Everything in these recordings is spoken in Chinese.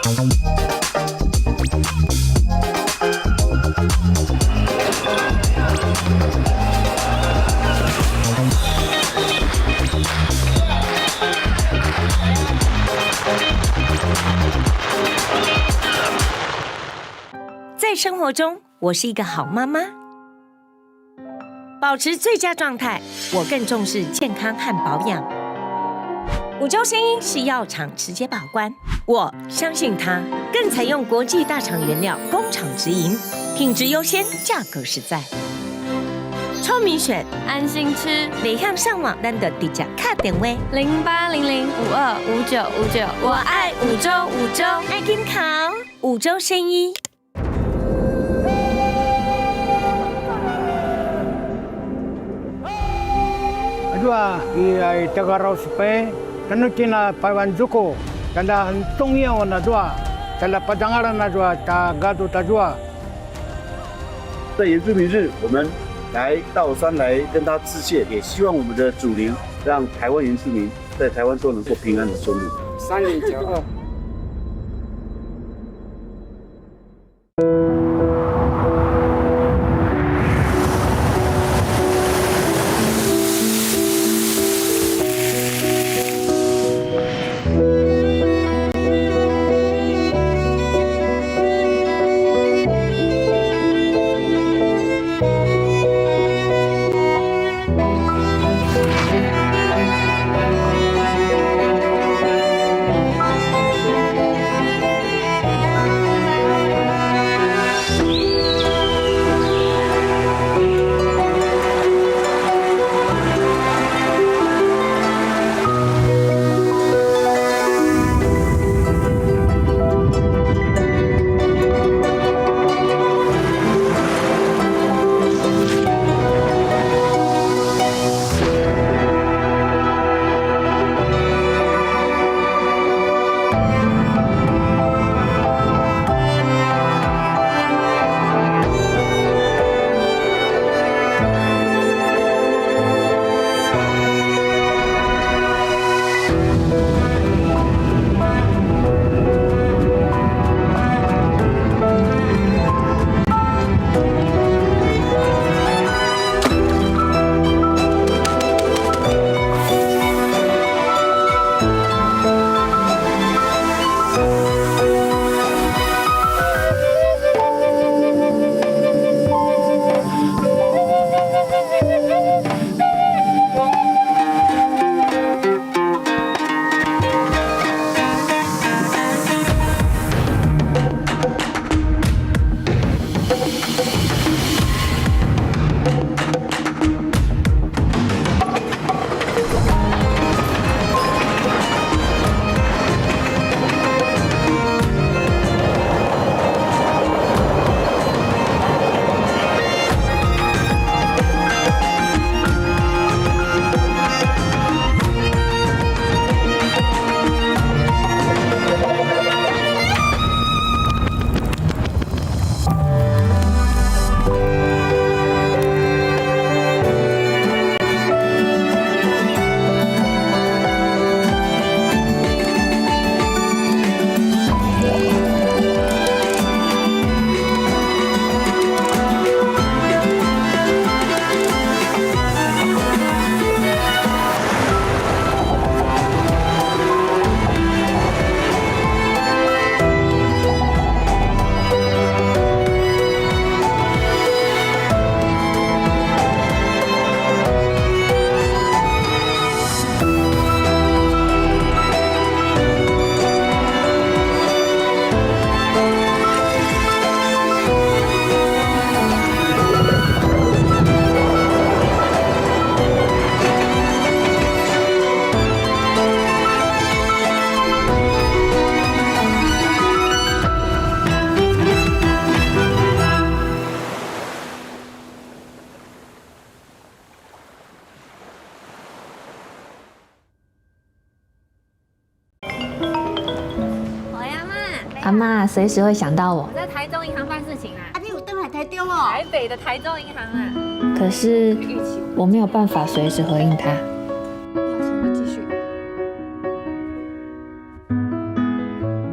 在生活中，我是一个好妈妈，保持最佳状态。我更重视健康和保养。五洲鲜衣是药厂直接把关，我相信它，更采用国际大厂原料，工厂直营，品质优先，价格实在。聪明选，安心吃，北向上网单的底价卡点位0800525959，我爱五洲，五洲爱金考，五洲鲜衣。Dua, ia tagaraw sipe, kanutina pawan juko, kanda hantungnya wana dua, kanda padangaran na dua, ta gado ta dua。在原住民日，我们来到山来跟他致谢，也希望我们的祖灵让台湾原住民在台湾都能够平安的生活。3092。阿嬷随时会想到我。我在台中银行办事情啦。啊，你有登海台中哦？台北的台中银行啊。可是我没有办法随时回应他。好，请我们继续。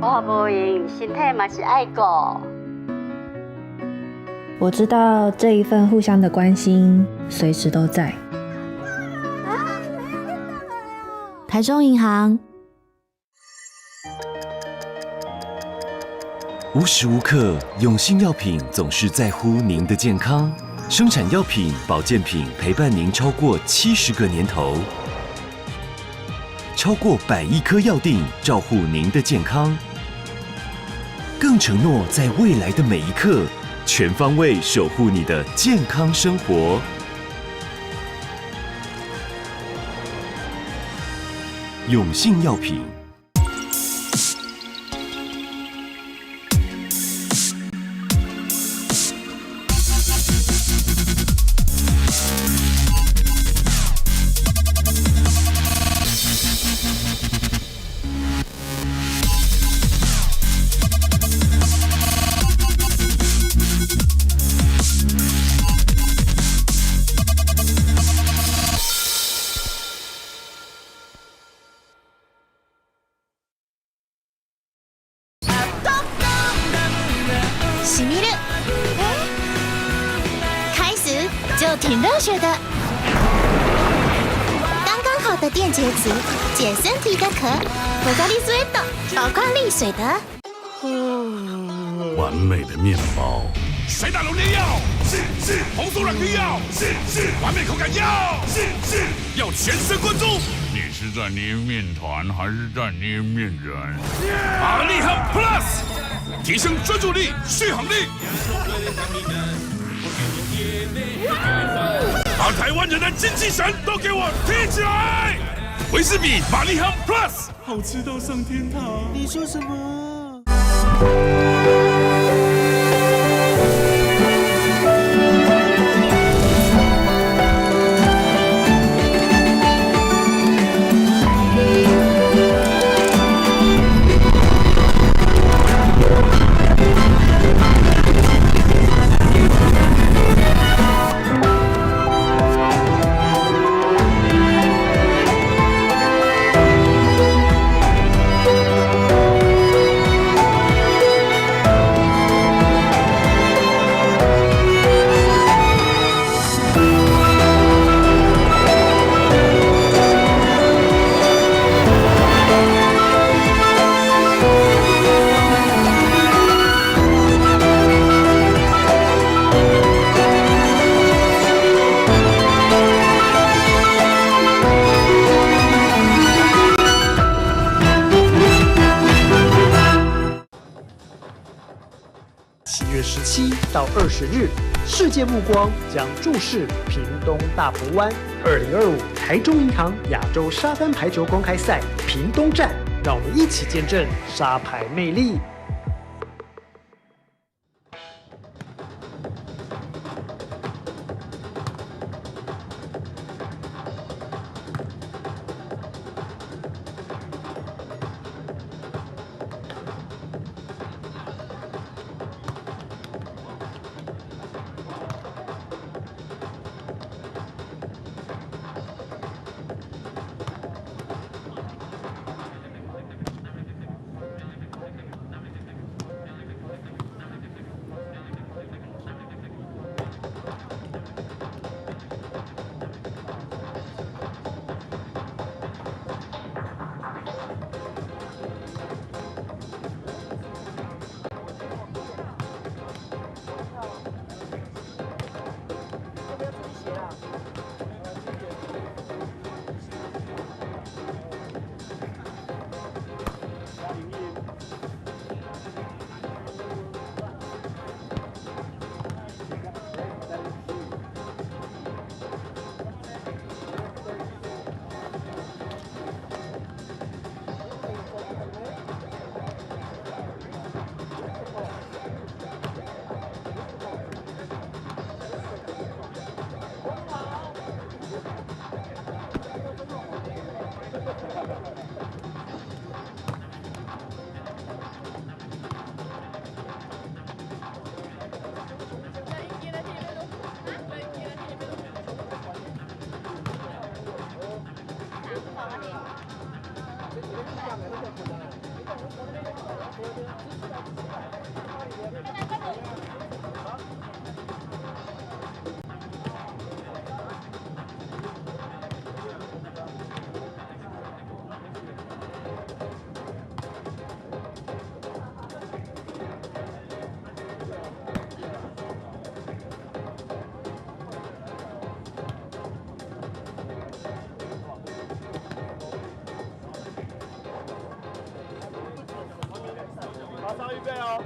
我无闲，身体嘛是爱顾。我知道这一份互相的关心，随时都在。台中银行，无时无刻，永信药品总是在乎您的健康。生产药品、保健品陪伴您超过70个年头，超过100亿颗药锭照护您的健康，更承诺在未来的每一刻，全方位守护你的健康生活。永信药品。洗米日，开始就挺热血的，刚刚好的电解质解身体的渴，不咖喱水的，宝矿力水的，完美的面包。水打龙莲药是红酥软皮药是完美口感药是要全神贯注。你是在捏面团还是在捏面人？玛丽汉 Plus 提升专注力、续航力，把台湾人的精气神都给我提起来！维士比玛丽汉 Plus 好吃到上天堂。你说什么？7月17到20日，世界目光将注视屏东大埔湾2025台中银行亚洲沙滩排球公开赛屏东站，让我们一起见证沙排魅力。马上预备哦。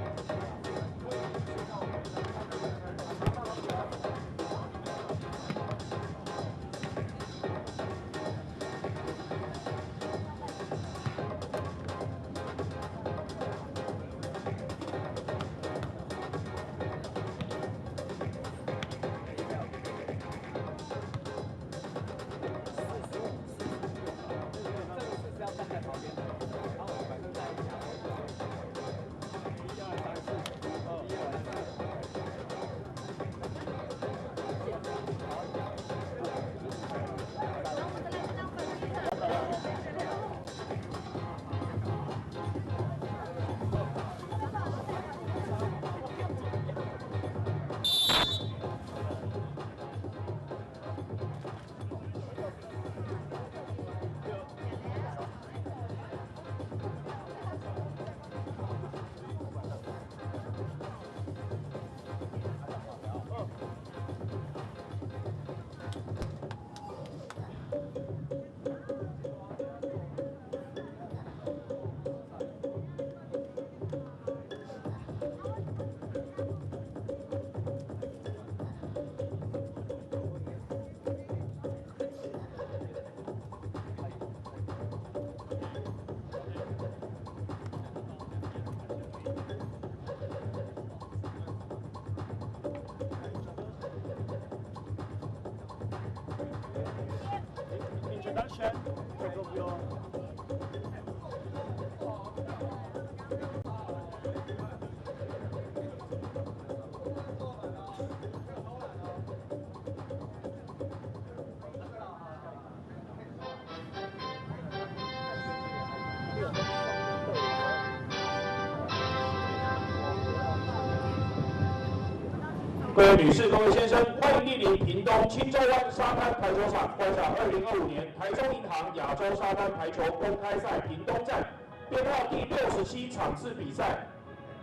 各位女士、各位先生，欢迎莅临屏东青洲湾沙滩排球场观赏2025年台中银行亚洲沙滩排球公开赛屏东站编号第67场次比赛，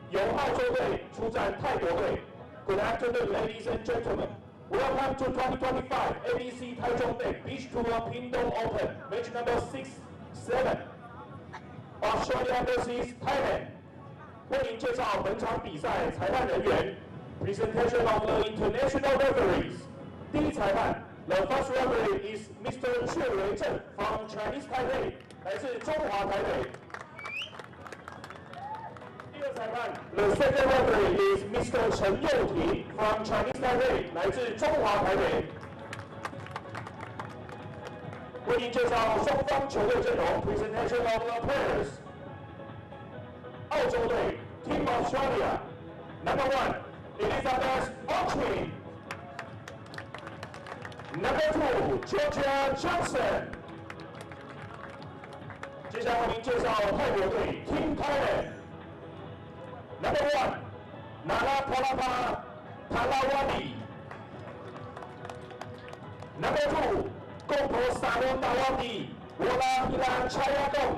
由澳洲队出战泰国队。Good afternoon, ladies and gentlemen. Welcome to 2025 ABC Taichung Day Beach Tour Pingdong Open, match number 6-7. Australia vs Thailand. 为您介绍本场比赛裁判人员。Presentation of the international referees. 第一裁判 ，The first referee is Mr. 阙维正 from Chinese Taipei， 来自中华台北。第二裁判 ，The second referee is Mr. 陈佑廷 from Chinese Taipei， 来自中华台北。为您介绍双方球队阵容 ，Presentation of the players。澳洲队 ，Team Australia，Number 1。Elizabeth Autry. Number 2, Georgia Johnson. 接下来为您介绍泰国队 Team Thailand. Number 1, Nana Palapa Talawadi. Number 2, Kompo Saro Tawadi Wala Hilan Chayadong.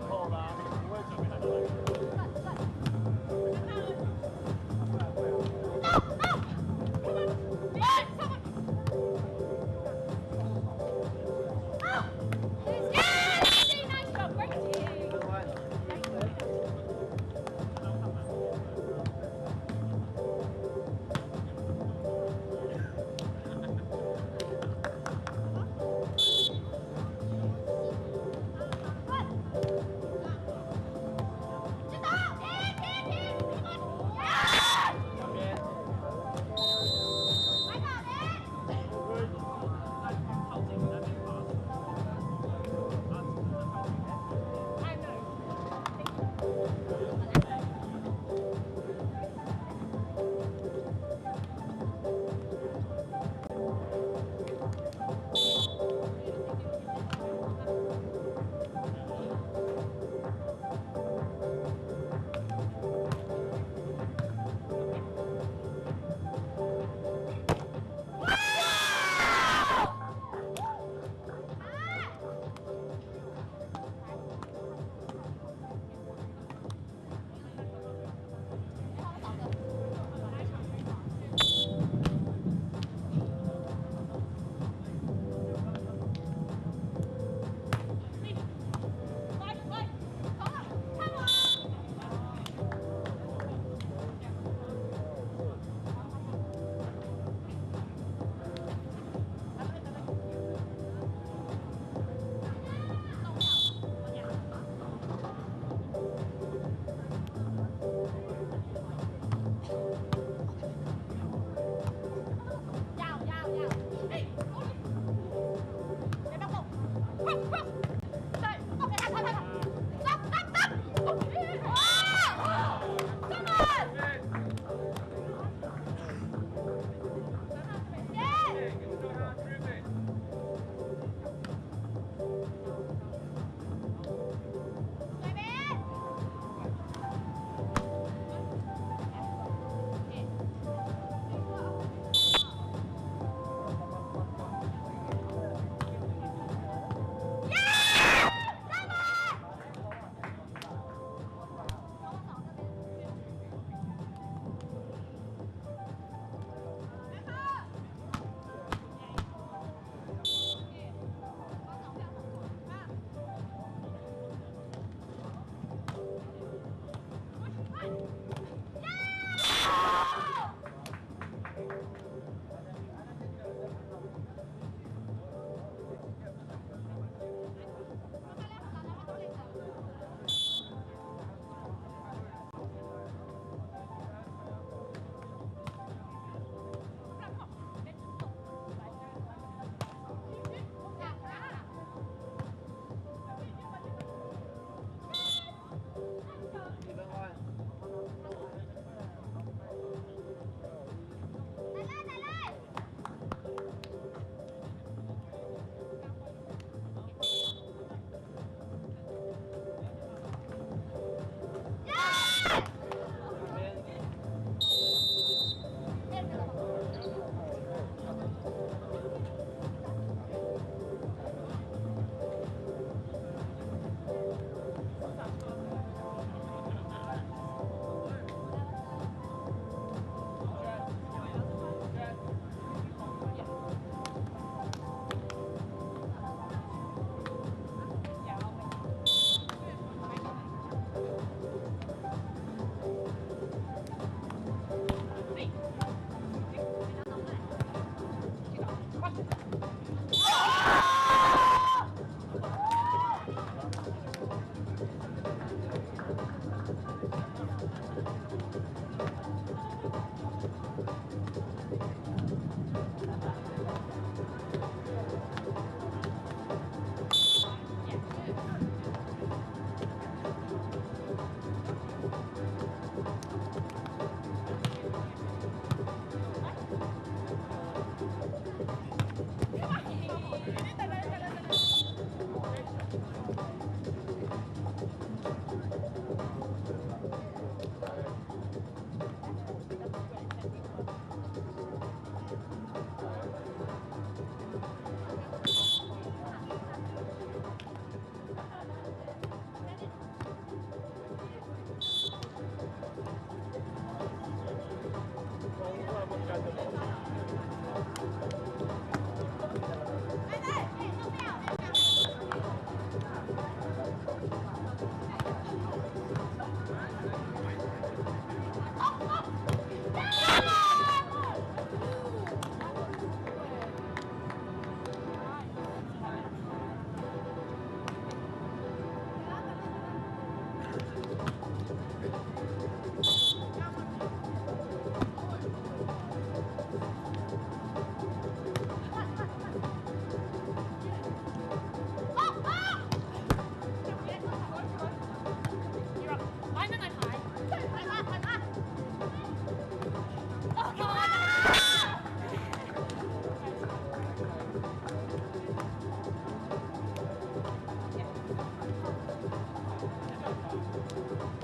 后啦，不会准备的。好，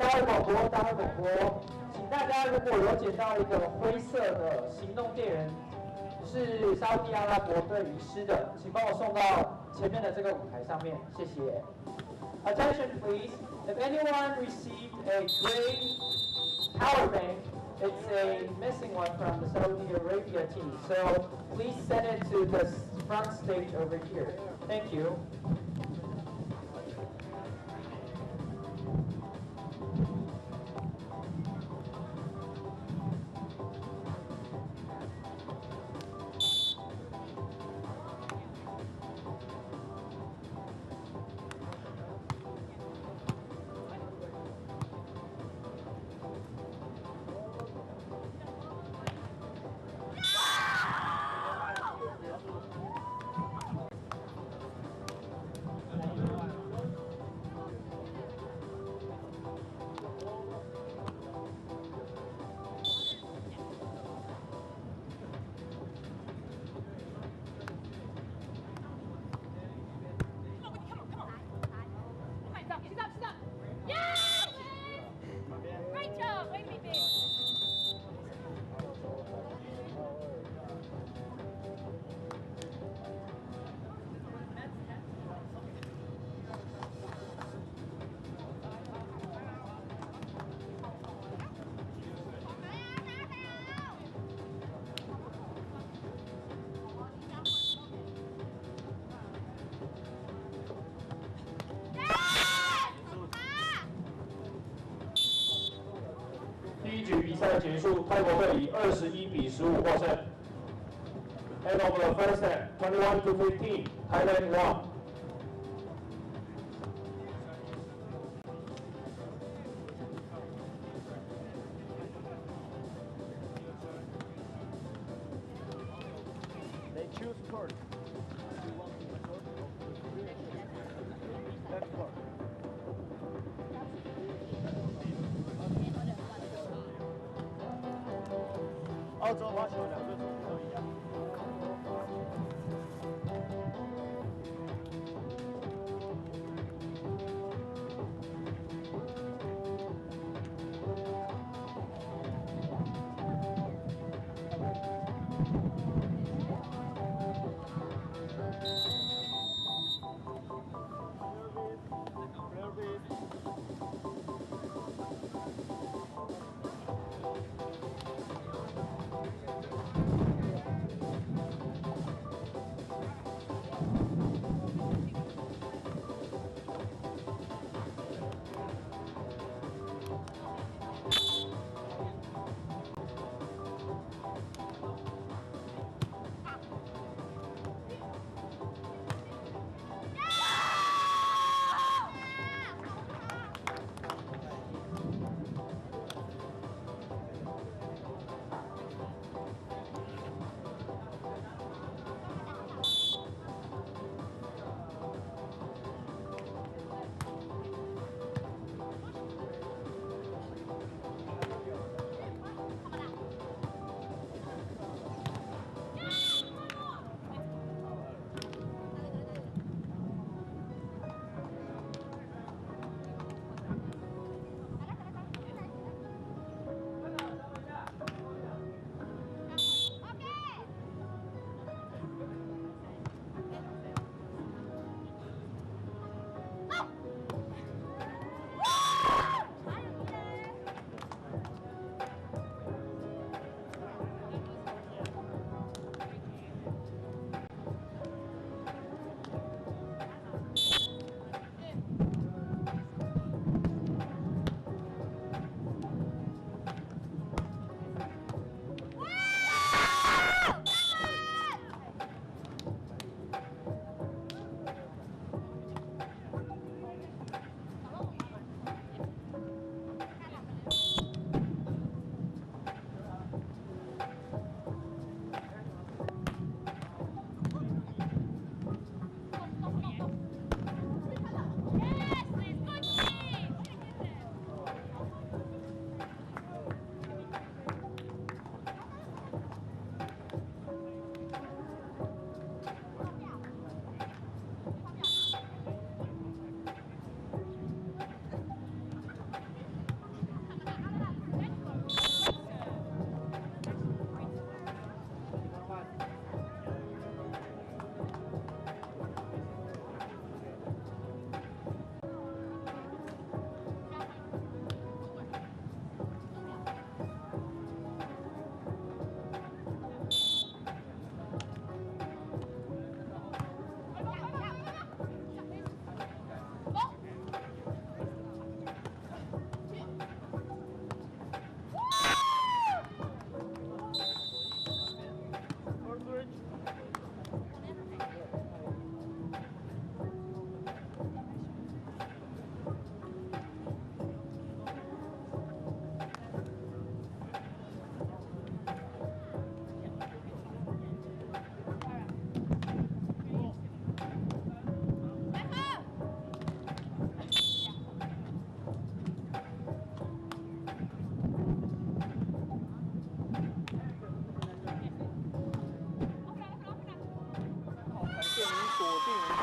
大会广播，请大家如果有捡到一个灰色的行动电源，是沙特阿拉伯对遗失的，请帮我送到前面的这个舞台上面，谢谢。Attention please, if anyone received a gray power bank, it's a missing one from the Saudi Arabia team, so please send it to the front stage over here. Thank you.第一局比赛结束，泰国队以21-15获胜。End of the first set, 21-15, Thailand won. They choose first. Left court. 澳洲花球两个主题都一样。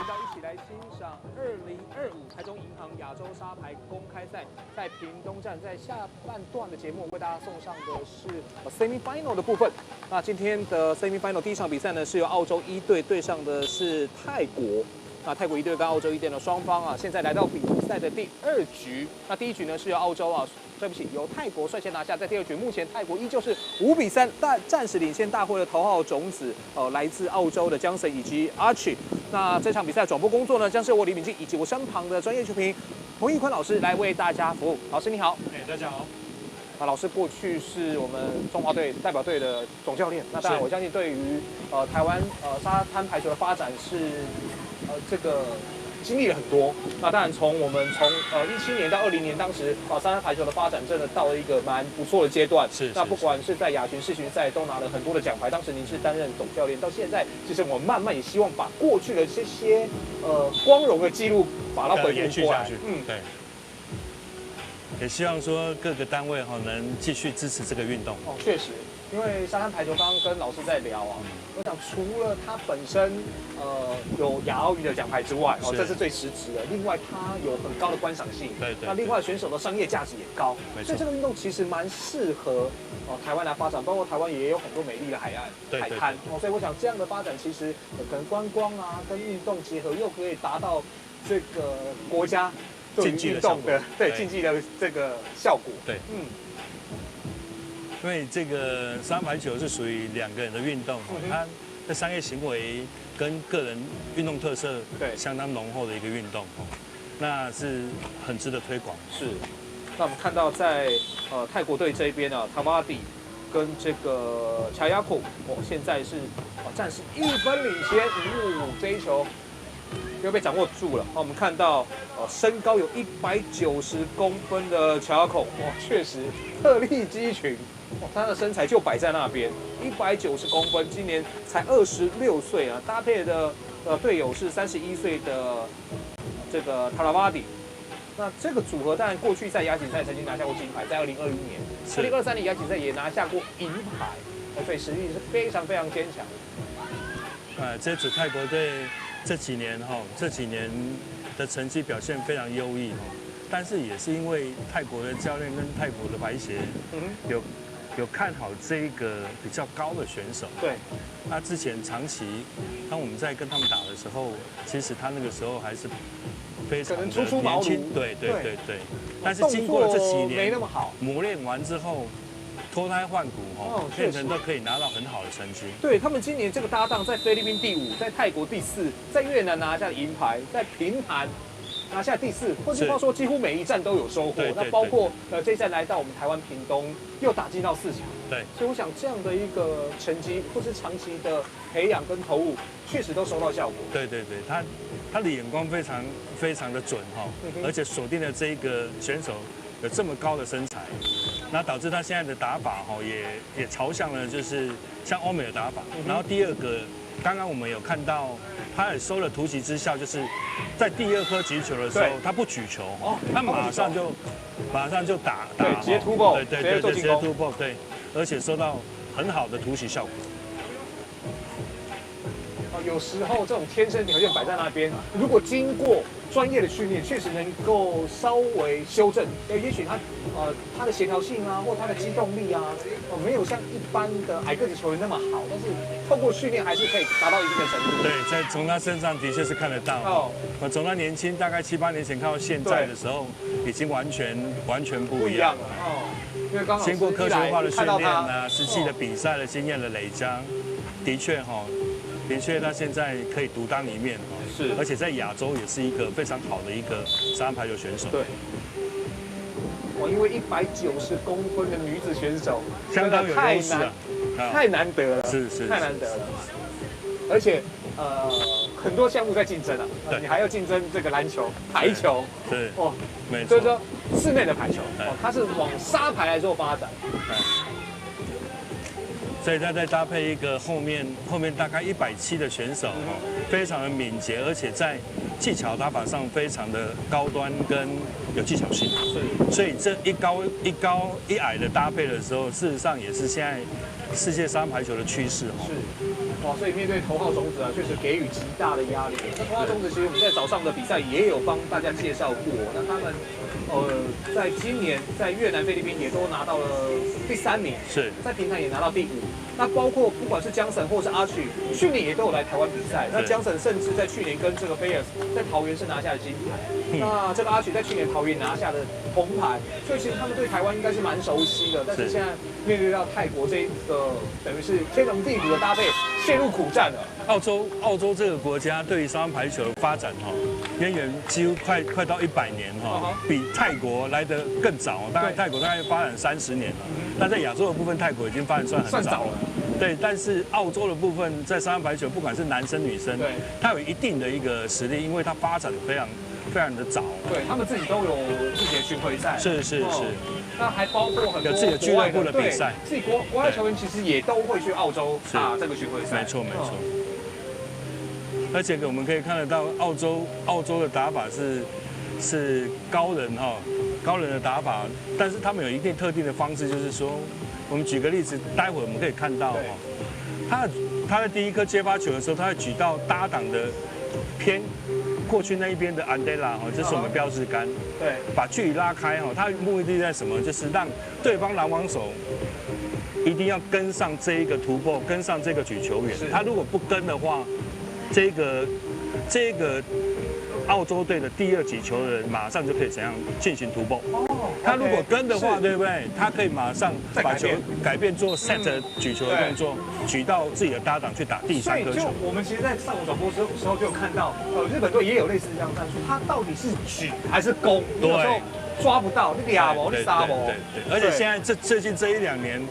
频道一起来欣赏2025台中银行亚洲沙排公开赛在屏东站，在下半段的节目为大家送上的是semi final 的部分。那今天的 semi final 第一场比赛呢，是由澳洲1队对上的是泰国。那泰国1队跟澳洲1队呢，双方啊，现在来到比赛的第2局。那第1局呢是由澳洲啊，对不起，由泰国率先拿下。在第2局，目前泰国依旧是5-3，暂时领先大会的头号种子，来自澳洲的江神以及 Archie。那这场比赛转播工作呢，将是我李敏静以及我身旁的专业球评彭义坤老师来为大家服务。老师你好，大家好。那老师过去是我们中华队代表队的总教练，那当然我相信对于台湾沙滩排球的发展是这个经历了很多。那当然我们从17年到20年，当时沙滩排球的发展真的到了一个蛮不错的阶段。那不管是在亚巡、世巡赛都拿了很多的奖牌，当时您是担任总教练，到现在其实我们慢慢也希望把过去的这些光荣的记录把它回复过来。对。也希望说各个单位能继续支持这个运动。确实，因为沙滩排球刚刚跟老师在聊啊，我想除了它本身有亚奥运的奖牌之外，这是最实质的。另外，它有很高的观赏性，对。那另外选手的商业价值也高，所以这个运动其实蛮适合台湾来发展，包括台湾也有很多美丽的海岸、海滩所以我想这样的发展其实可能观光啊跟运动结合，又可以达到这个国家。竞技运动的竞技的这个效果，对，因为这个沙滩排球是属于2个人的运动，它的商业行为跟个人运动特色相当浓厚的一个运动，那是很值得推广。是，那我们看到在泰国队这一边啊 ，Tavadi 跟这个乔亚库，现在是暂时1分领先，这一球。又被掌握住了。我们看到，身高有190公分的乔亚孔，确实特立鸡群，他的身材就摆在那边，190公分，今年才26岁啊。搭配的队友是31岁的这个塔拉瓦迪。那这个组合当然过去在亚锦赛曾经拿下过金牌，在2021年，2023年亚锦赛也拿下过银牌，所以实力是非常非常坚强。这组泰国队。这几年的成绩表现非常优异但是也是因为泰国的教练跟泰国的排协有看好这一个比较高的选手。对，他之前长期当我们在跟他们打的时候，其实他那个时候还是非常的年轻，对。但是经过了这几年没那么好磨练完之后。脱胎换骨变成都可以拿到很好的成绩。对他们今年这个搭档，在菲律宾第5，在泰国第4，在越南拿下银牌，在平潭拿下第4。换句话说，几乎每一站都有收获。那包括这一站来到我们台湾屏东，又打进到4强。对，所以我想这样的一个成绩，或是长期的培养跟投入，确实都收到效果。对，他的眼光非常的准而且锁定了这一个选手有这么高的身材。那导致他现在的打法也朝向了就是像欧美的打法。然后第2个，刚刚我们有看到，他也收了突袭之效，就是在第2颗击球的时候，他不举球，他马上就打，直接突破，对，直接突破，对，而且收到很好的突袭效果。有时候这种天生条件摆在那边，如果经过专业的训练，确实能够稍微修正。也许他的协调性啊，或他的机动力啊，没有像一般的矮个子球员那么好，但是透过训练还是可以达到一定的程度。对，从他身上的确是看得到。从他年轻大概7、8年前看到现在的时候，已经完全不一样了。因为刚好经过科学化的训练啊，实际的比赛的经验的累加，的确，他现在可以独当一面是，而且在亚洲也是一个非常好的一个沙滩排球选手。对，因为190公分的女子选手，相当有优势太难得了，是太难得了。而且很多项目在竞争啊，你还要竞争这个篮球、排球，对，没错。所以说室内的排球，它是往沙排来做发展。所以他再搭配一个后面大概170的选手非常的敏捷，而且在技巧打法上非常的高端跟有技巧性。所以这一高一矮的搭配的时候，事实上也是现在世界沙滩排球的趋势。哇，所以面对头号种子啊，确实给予极大的压力。那头号种子其实我们在早上的比赛也有帮大家介绍过，那他们在今年在越南、菲律宾也都拿到了第3名，是在平潭也拿到第5。那包括不管是江省或是阿曲，去年也都有来台湾比赛。那江省甚至在去年跟这个菲尔在桃园是拿下了金牌，那这个阿曲在去年桃园拿下的铜牌，所以其实他们对台湾应该是蛮熟悉的。但是现在面对到泰国这一个等于是天龙地虎的搭配，陷入苦战了。澳洲这个国家对于沙滩排球的发展渊源几乎快到100年比泰国来得更早，大概泰国大概发展30年了。那在亚洲的部分，泰国已经发展算很早了。对，但是澳洲的部分在沙滩排球，不管是男生女生，它有一定的一个实力，因为它发展非常的早。对他们自己都有自己的巡回赛。是。那还包括很多有自己的俱乐部的比赛，自己国外球员其实也都会去澳洲打这个巡回赛。没错。而且我们可以看得到，澳洲的打法是高人的打法，但是他们有一定特定的方式，就是说，我们举个例子，待会我们可以看到他在第一颗接发球的时候，他会举到搭档的偏过去那一边的安德拉这是我们标志杆，对，把距离拉开他的目的在什么？就是让对方拦网手一定要跟上这一个突破，跟上这个举球员。他如果不跟的话，这个澳洲队的第2举球的人马上就可以怎样进行突破。他如果跟的话，对不对？他可以马上把球改变做 set 举球的动作，举到自己的搭档去打第3颗球。所以我们其实，在上午转播的时候就有看到，日本队也有类似这样战术，他到底是举还是攻？有时候抓不到，你俩毛，你杀毛。对。而且现在最近这1-2年，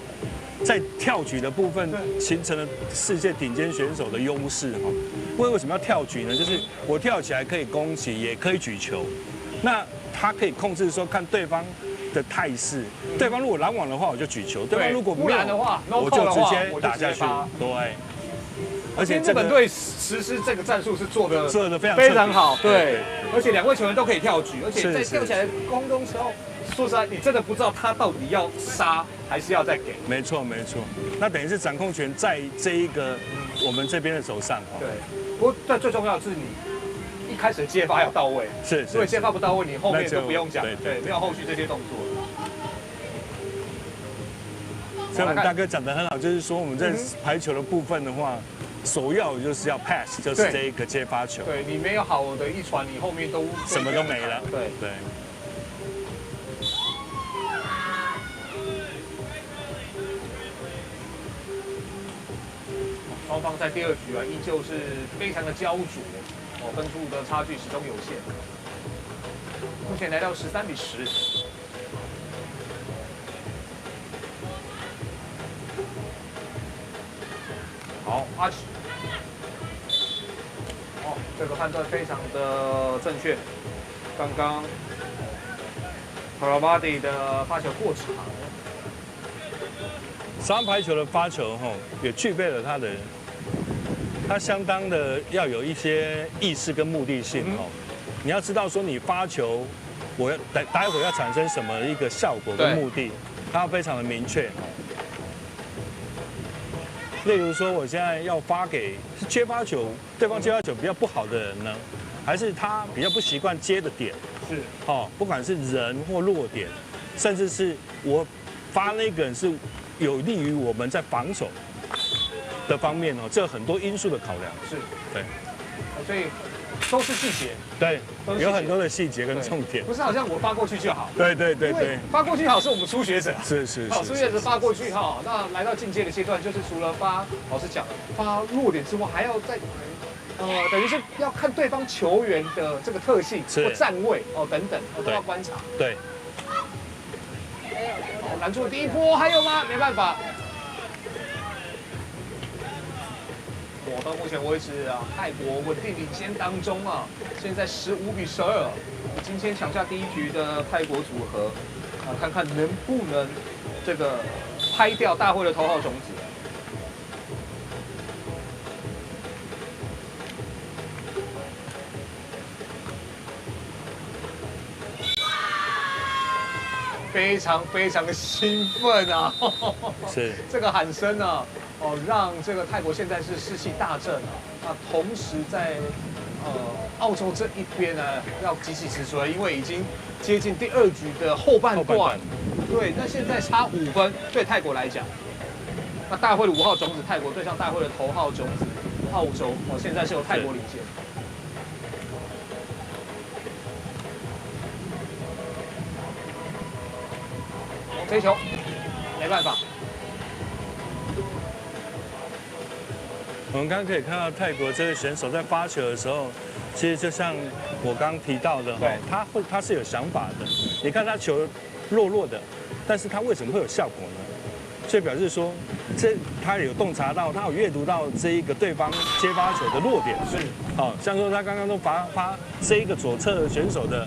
在跳举的部分形成了世界顶尖选手的优势为什么要跳举呢？就是我跳起来可以攻击，也可以举球。那他可以控制说看对方的态势，对方如果拦网的话，我就举球；对方如果没有的话，我就直接打下去。对。而且日本队实施这个战术是做的非常好，对。而且2位球员都可以跳举，而且在跳起来空中时候，说实在，你真的不知道他到底要杀还是要再给。没错。那等于是掌控权在这一个我们这边的手上。对。不过最重要的是你一开始接发要到位，因为接发不到位，你后面就不用讲，对，没有后续这些动作。所以我们大哥讲得很好，就是说我们在排球的部分的话，首要就是要 pass， 就是这一个接发球。对，你没有好的一传，你后面都什么都没了。对。双方在第2局依旧是非常的焦灼，分数的差距始终有限。目前来到13-10。好，阿曲，这个判断非常的正确。刚刚 Paramadi 的发球过长。沙滩排球的发球也具备了它相当的要有一些意识跟目的性你要知道说你发球，我待会要产生什么一个效果跟目的，它要非常的明确。例如说，我现在要发给是接发球，对方接发球比较不好的人呢，还是他比较不习惯接的点？是不管是人或弱点，甚至是我发那个人是有利于我们在防守的方面这有很多因素的考量。是，对，所以都是细节。对，有很多的细节跟重点。不是好像我发过去就好。对，发过去好是我们初学者。是。初学者发过去那来到进阶的阶段，就是除了老师讲发弱点之外，还要再等于是要看对方球员的这个特性或站位等等都要观察。对。拦住第一波，还有吗？没办法。到目前为止泰国稳定领先当中现在15-12。今天抢下第1局的泰国组合看看能不能这个拍掉大会的头号种子。非常的兴奋是这个喊声让这个泰国现在是士气大振啊。那同时在澳洲这一边呢，要急起直追，因为已经接近第2局的后半段。对，那现在差5分，对泰国来讲，那大会的5号种子泰国对上大会的头号种子澳洲，现在是由泰国领先。这一球没办法。我们刚刚可以看到泰国这位选手在发球的时候，其实就像我刚提到的，他是有想法的。你看他球弱弱的，但是他为什么会有效果呢？所以表示说，他有洞察到，他有阅读到这一个对方接发球的弱点。是，像说他刚刚都发这一个左侧选手的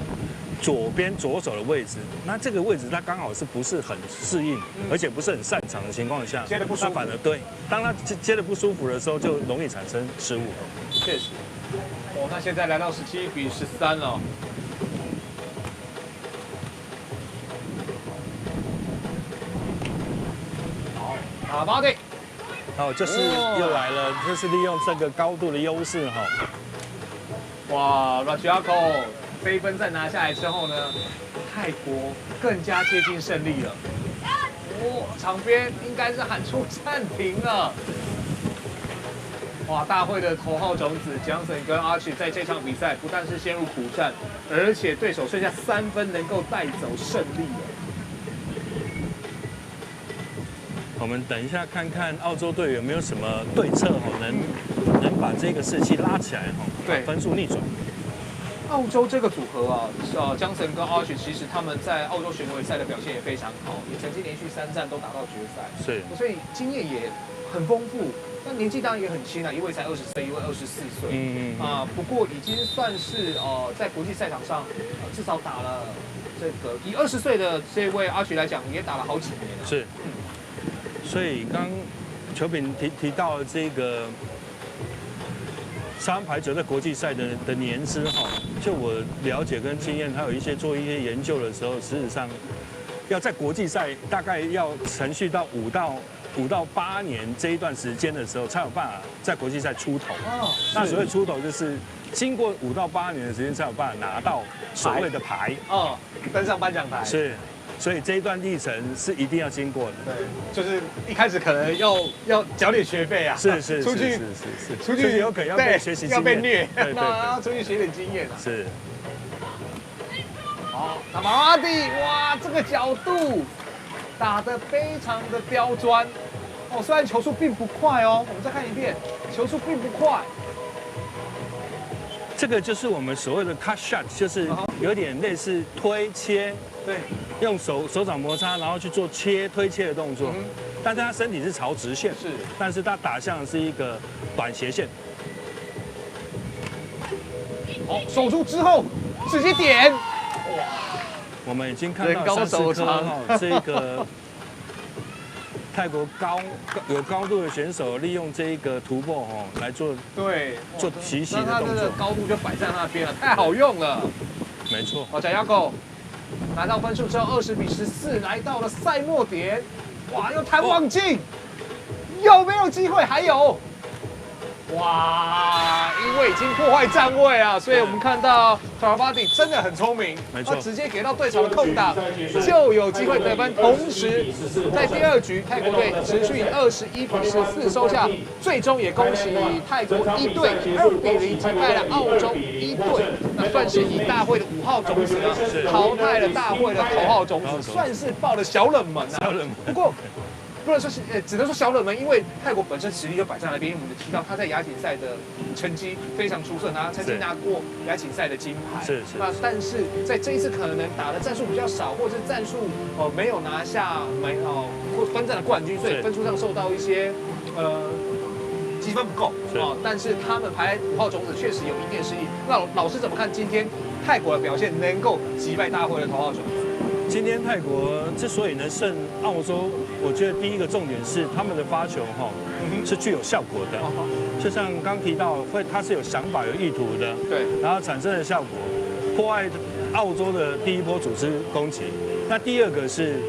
左手的位置，那这个位置他刚好是不是很适应，而且不是很擅长的情况下，接得不舒服，反而对，当他接得不舒服的时候，就容易产生失误。确实，那现在来到17比13了。好，巴蒂，这是又来了，这是利用这个高度的优势哈。哇 ，Rajaco。这一分再拿下来之后呢，泰国更加接近胜利了。场边应该是喊出暂停了。哇，大会的头号种子 Johnson 跟 Archie 在这场比赛不但是陷入苦战，而且对手剩下3分能够带走胜利了。我们等一下看看澳洲队有没有什么对策能把这个士气拉起来把分数逆转。澳洲这个组合啊，Johnson 跟 Archie 其实他们在澳洲巡回赛的表现也非常好，也曾经连续3战都打到决赛，是，所以经验也很丰富。那年纪当然也很轻啊，一位才20岁，一位24岁，不过已经算是在国际赛场上至少打了这个以20岁的这位 Archie 来讲，也打了好几年了。是，所以刚球评提到了这个。沙滩排球在国际赛的年资就我了解跟经验，他有做一些研究的时候，事实上要在国际赛大概要程序到5到8年这一段时间的时候，才有办法在国际赛出头。那所谓出头就是经过5到8年的时间，才有办法拿到所谓的牌，登上颁奖台。是。所以这一段历程是一定要经过的。对，就是一开始可能要缴点学费啊，是，出去有可能要被学习经验，要被虐，那要出去学点经验啊。是。好，那马拉蒂，哇，这个角度打得非常的刁钻。虽然球速并不快我们再看一遍，球速并不快。这个就是我们所谓的 cut shot， 就是有点类似推切。对，用手掌摩擦，然后去做推切的动作，但是他身体是朝直线，是，但是他打向的是一个短斜线。守住之后直接点，哇！我们已经看到3、4颗这个泰国有高度的选手利用这一个突破来做奇袭的动作，那他的高度就摆在那边了，太好用了。没错。贾亚狗。拿到分数之后，20比14，来到了赛末点。哇，又弹网进，有没有机会？还有。哇，因为已经破坏站位啊，所以我们看到 Tarabadi 真的很聪明，他直接给到对手的空档，就有机会得分。同时，在第2局，泰国队持续以21比14收下，最终也恭喜泰国1队2比0击败了澳洲1队，那算是以大会的5号种子呢淘汰了大会的头号种子，算是爆了小冷门啊。不过。不能说是，只能说小冷门，因为泰国本身实力就摆在那边。我们提到他在亚锦赛的成绩非常出色，曾经拿过亚锦赛的金牌。是。那但是在这一次可能打的战术比较少，或者是战术没有拿下或分站的冠军，所以分数上受到一些积分不够但是他们排5号种子确实有一定实力。那老师怎么看今天泰国的表现能够击败大会的头号种子？今天泰国之所以能胜澳洲，我觉得第一个重点是他们的发球是具有效果的，就像刚提到它是有想法、有意图的，对，然后产生的效果，破坏澳洲的第一波组织攻击。那第二个是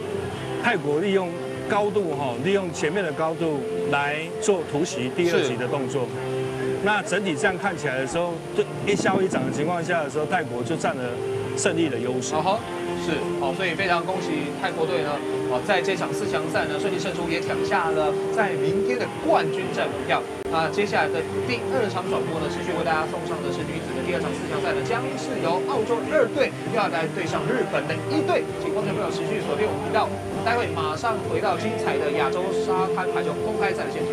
泰国利用高度利用前面的高度来做突袭第2击的动作。那整体这样看起来的时候，就一消一长的情况下的时候，泰国就占了胜利的优势。是好，所以非常恭喜泰国队呢，在这场4强赛呢顺利胜出，也抢下了在明天的冠军战门票。那接下来的第2场转播呢，持续为大家送上的是女子的第2场4强赛呢，将是由澳洲2队要来对上日本的1队，请观众朋友持续锁定我们频道，待会马上回到精彩的亚洲沙滩排球公开赛的现场。